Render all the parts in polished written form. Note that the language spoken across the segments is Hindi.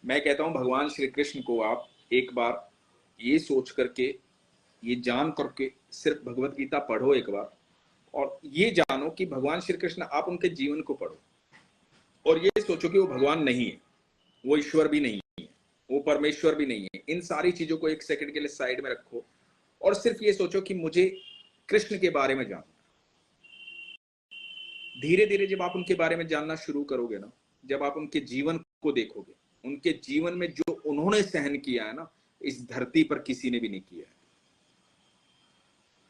मैं कहता हूं भगवान श्री कृष्ण को आप एक बार ये सोच करके, ये जान करके सिर्फ भगवत गीता पढ़ो एक बार, और ये जानो कि भगवान श्री कृष्ण, आप उनके जीवन को पढ़ो और ये सोचो कि वो भगवान नहीं है, वो ईश्वर भी नहीं है, वो परमेश्वर भी नहीं है। इन सारी चीजों को एक सेकंड के लिए साइड में रखो और सिर्फ ये सोचो कि मुझे कृष्ण के बारे में जानो। धीरे धीरे जब आप उनके बारे में जानना शुरू करोगे ना, जब आप उनके जीवन को देखोगे, उनके जीवन में जो उन्होंने सहन किया है ना, इस धरती पर किसी ने भी नहीं किया है।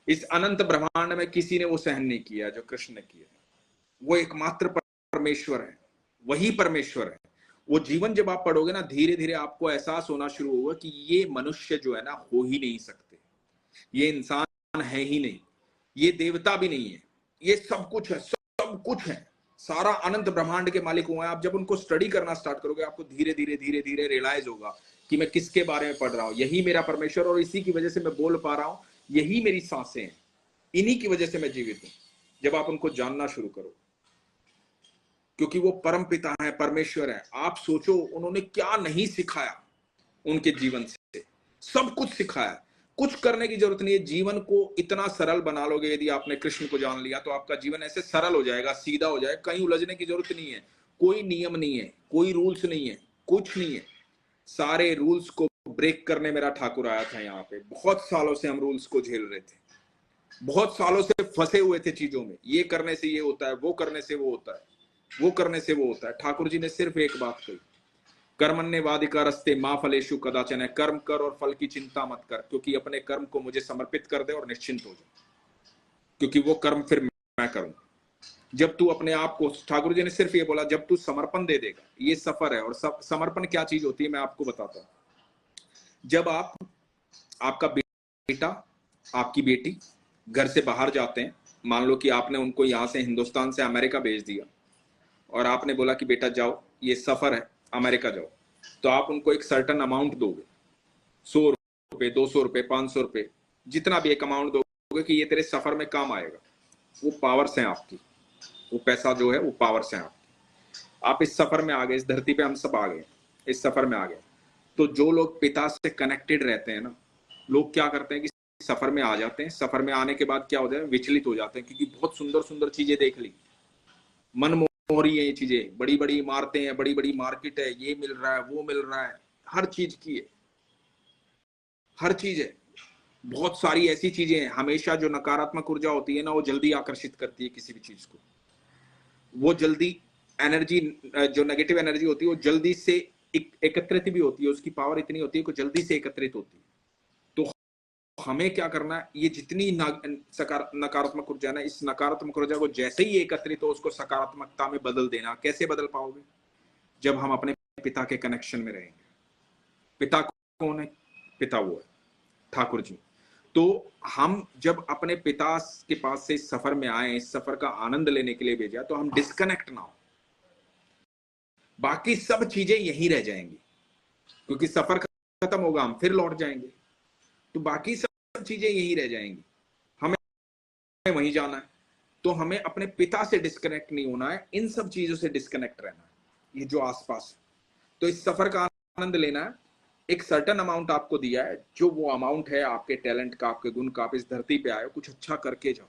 इस अनंत ब्रह्मांड में किसी ने वो सहन नहीं किया जो कृष्ण ने किया है। वो एकमात्र परमेश्वर है, वही परमेश्वर है। वो जीवन जब आप पढ़ोगे ना, धीरे धीरे आपको एहसास होना शुरू होगा कि ये मनुष्य जो है ना, हो ही नहीं सकते, ये इंसान है ही नहीं, ये देवता भी नहीं है, ये सब कुछ है, सब कुछ है, सारा अनंत ब्रह्मांड के मालिक हुए हैं। आप जब उनको स्टडी करना स्टार्ट करोगे, आपको धीरे धीरे धीरे धीरे रियलाइज होगा कि मैं किसके बारे में पढ़ रहा हूं। यही मेरा परमेश्वर, और इसी की वजह से मैं बोल पा रहा हूं, यही मेरी सांसें हैं, इन्हीं की वजह से मैं जीवित हूं। जब आप उनको जानना शुरू करो, क्योंकि वो परम पिता है, परमेश्वर है। आप सोचो उन्होंने क्या नहीं सिखाया, उनके जीवन से सब कुछ सिखाया। कुछ करने की जरूरत नहीं है, जीवन को इतना सरल बना लोगे यदि आपने कृष्ण को जान लिया, तो आपका जीवन ऐसे सरल हो जाएगा, सीधा हो जाएगा, कहीं उलझने की जरूरत नहीं है। कोई नियम नहीं है, कोई रूल्स नहीं है, कुछ नहीं है। सारे रूल्स को ब्रेक करने मेरा ठाकुर आया था यहाँ पे। बहुत सालों से हम रूल्स को झेल रहे थे, बहुत सालों से फंसे हुए थे चीजों में। ये करने से ये होता है, वो करने से वो होता है, वो करने से वो होता है। ठाकुर जी ने सिर्फ एक बात कही, कर्मण्येवाधिकारस्ते मा फलेषु कदाचन, कर्म कर और फल की चिंता मत कर, क्योंकि अपने कर्म को मुझे समर्पित कर दे और निश्चिंत हो जाए, क्योंकि वो कर्म फिर मैं करूंगा। जब तू अपने आप को, ठाकुर जी ने सिर्फ ये बोला, जब तू समर्पण दे देगा, ये सफर है। और समर्पण क्या चीज होती है मैं आपको बताता हूं। जब आप, आपका बेटा, आपकी बेटी घर से बाहर जाते हैं, मान लो कि आपने उनको यहां से, हिंदुस्तान से अमेरिका भेज दिया, और आपने बोला कि बेटा जाओ, ये सफर है, अमेरिका जाओ, तो आप उनको एक सर्टन अमाउंट दोगे, 100 रुपए, 200 रुपए, 500 रुपए, जितना भी एक अमाउंट दोगे कि ये तेरे सफर में काम आएगा। वो पावर्स हैं आपकी, वो पैसा जो है वो पावर्स हैं आपकी। आप इस सफर में आ गए, इस धरती पे हम सब आ गए, इस सफर में आ गए। तो जो लोग पिता से कनेक्टेड रहते हैं ना, लोग क्या करते हैं कि सफर में आ जाते हैं, सफर में आने के बाद क्या होता है, विचलित हो जाते हैं, क्योंकि बहुत सुंदर सुंदर चीजें देख ली, मन मोह रही है ये चीजें, बड़ी बड़ी इमारतें हैं, बड़ी बड़ी मार्केट है, ये मिल रहा है, वो मिल रहा है, हर चीज की है, हर चीज है। बहुत सारी ऐसी चीजें हैं। हमेशा जो नकारात्मक ऊर्जा होती है ना, वो जल्दी आकर्षित करती है किसी भी चीज को। वो जल्दी एनर्जी, जो नेगेटिव एनर्जी होती है, वो जल्दी से एकत्रित भी होती है, उसकी पावर इतनी होती है कि जल्दी से एकत्रित होती है। तो हमें क्या करना है, ये जितनी नकारात्मक ऊर्जा ना, इस नकारात्मक ऊर्जा को जैसे ही एकत्रित हो, उसको सकारात्मकता में बदल देना। कैसे बदल पाओगे? जब हम अपने पिता के कनेक्शन में रहेंगे। पिता कौन है? पिता वो है ठाकुर जी। तो हम जब अपने पिता के पास से इस सफर में आए, इस सफर का आनंद लेने के लिए भेजा, तो हम डिस्कनेक्ट ना हो, बाकी सब चीजें यहीं रह जाएंगी, क्योंकि सफर खत्म होगा, हम फिर लौट जाएंगे, तो बाकी सब चीजें यहीं रह जाएंगी, हमें वहीं जाना है। तो हमें अपने पिता से डिस्कनेक्ट नहीं होना है, इन सब चीजों से डिस्कनेक्ट रहना है, ये जो आसपास है। तो इस सफर का आनंद लेना है। एक सर्टेन अमाउंट आपको दिया है, जो वो अमाउंट है आपके टैलेंट का, आपके गुण का। आप इस धरती पे आए हो, कुछ अच्छा करके जाओ।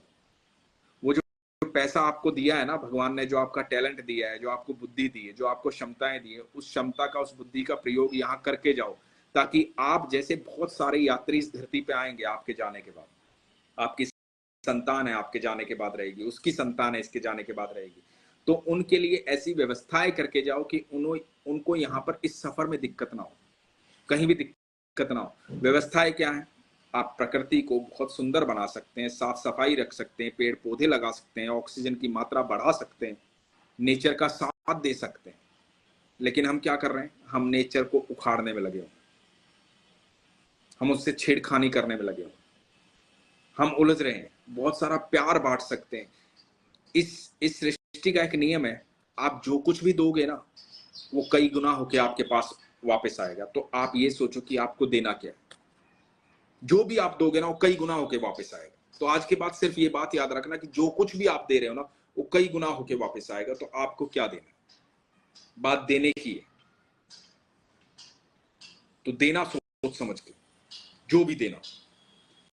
वो जो पैसा आपको दिया है ना भगवान ने, जो आपका टैलेंट दिया है, जो आपको बुद्धि दी है, जो आपको क्षमताएं दी है, उस क्षमता का, उस बुद्धि का प्रयोग यहाँ करके जाओ, ताकि आप जैसे बहुत सारे यात्री इस धरती पे आएंगे आपके जाने के बाद। आपकी संतान है, आपके जाने के बाद रहेगी, उसकी संतान है, इसके जाने के बाद रहेगी। तो उनके लिए ऐसी व्यवस्थाएं करके जाओ कि उनको यहाँ पर इस सफर में दिक्कत ना हो, कहीं भी दिक्कत ना हो। व्यवस्थाएं क्या है? आप प्रकृति को बहुत सुंदर बना सकते हैं, साफ सफाई रख सकते हैं, पेड़ पौधे लगा सकते हैं, ऑक्सीजन की मात्रा बढ़ा सकते हैं, नेचर का साथ दे सकते हैं। लेकिन हम क्या कर रहे हैं? हम नेचर को उखाड़ने में लगे हो, हम उससे छेड़खानी करने में लगे हो, हम उलझ रहे हैं। बहुत सारा प्यार बांट सकते हैं। इस सृष्टि का एक नियम है, आप जो कुछ भी दोगे ना, वो कई गुना होके आपके पास वापस आएगा। तो आप ये सोचो कि आपको देना क्या है। जो भी आप दोगे ना, वो कई गुना होके वापस आएगा। तो आज के बाद सिर्फ ये बात याद रखना कि जो कुछ भी आप दे रहे हो ना, वो कई गुना होके वापस आएगा। तो आपको क्या देना है? बात देने की है। तो देना सोच समझ के, जो भी देना।